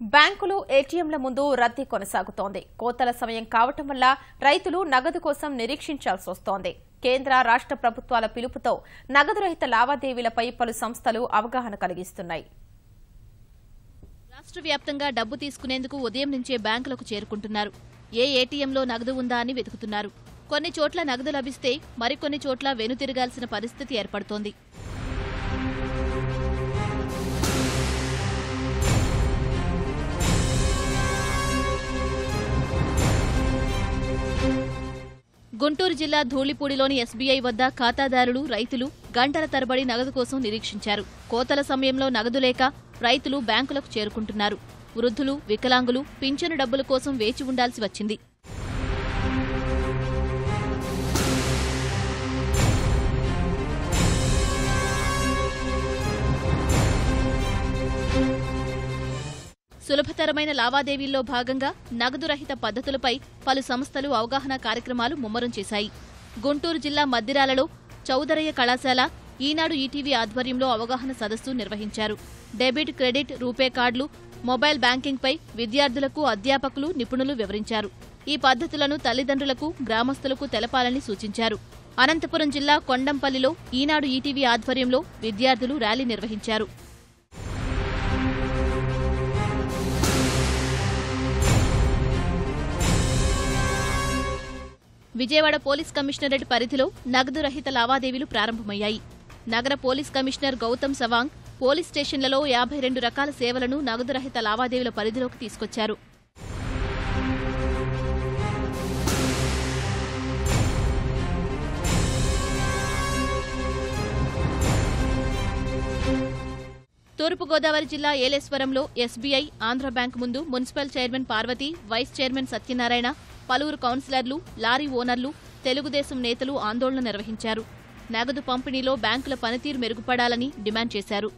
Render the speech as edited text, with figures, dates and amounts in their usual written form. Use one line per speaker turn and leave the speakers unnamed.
బ్యాంకులు ఏటీఎంల ముందు రద్దీ కొనసాగుతోంది. కోతల సమయం కావటం వల్ల రైతులు నగదు కోసం నిరీక్షించాల్సి వస్తోంది. కేంద్ర రాష్ట్ర ప్రభుత్వాల పిలుపుతో నగదు రహిత లావాదేవీలపై పలు సంస్థలు అవగాహన కలిగిస్తున్నాయి.
రాష్ట్ర వ్యాప్తంగా డబ్బు తీసుకునేందుకు ఉదయం నుంచే బ్యాంకులకు చేరుకుంటున్నారు. ఏ ఏటీఎంలో నగదు ఉందా అని వెతుకుతున్నారు. కొన్ని చోట్ల నగదు లభిస్తే మరికొన్ని చోట్ల వెనుతిరగాల్సిన పరిస్థితి ఏర్పడుతోంది. గుంటూరు జిల్లా ధూళిపూడిలోని ఎస్బీఐ వద్ద ఖాతాదారులు, రైతులు గంటల తరబడి నగదు కోసం నిరీక్షించారు. కోతల సమయంలో నగదు లేక రైతులు బ్యాంకులకు చేరుకుంటున్నారు. వృద్ధులు, వికలాంగులు పింఛను డబ్బుల కోసం వేచి ఉండాల్సి వచ్చింది. సులభతరమైన లావాదేవీల్లో భాగంగా నగదు రహిత పద్ధతులపై పలు సంస్థలు అవగాహన కార్యక్రమాలు ముమ్మరం చేశాయి. గుంటూరు జిల్లా మద్దిరాలలో చౌదరయ్య కళాశాల, ఈనాడు ఈటీవీ ఆధ్వర్యంలో అవగాహన సదస్సు నిర్వహించారు. డెబిట్, క్రెడిట్, రూపే కార్డులు, మొబైల్ బ్యాంకింగ్పై విద్యార్థులకు, అధ్యాపకులు, నిపుణులు వివరించారు. ఈ పద్ధతులను తల్లిదండ్రులకు, గ్రామస్తులకు తెలపాలని సూచించారు. అనంతపురం జిల్లా కొండంపల్లిలో ఈనాడు ఈటీవీ ఆధ్వర్యంలో విద్యార్థులు ర్యాలీ నిర్వహించారు. విజయవాడ పోలీస్ కమిషనరేట్ పరిధిలో నగదు రహిత లావాదేవీలు ప్రారంభమయ్యాయి. నగర police commissioner Gautam Sawang police స్టేషన్లలో 52 రకాల సేవలను నగదు రహిత లావాదేవీల పరిధిలోకి తీసుకొచ్చారు. తూర్పుగోదావరి జిల్లా ఏలేశ్వరంలో ఎస్బీఐ, ఆంధ్ర బ్యాంక్ ముందు municipal chairman Parvathi, vice chairman Satyanarayana, పలువురు కౌన్సిలర్లు, లారీ ఓనర్లు, తెలుగుదేశం నేతలు ఆందోళన నిర్వహించారు. నగదు పంపిణీలో బ్యాంకుల పనితీరు మెరుగుపడాలని డిమాండ్ చేశారు.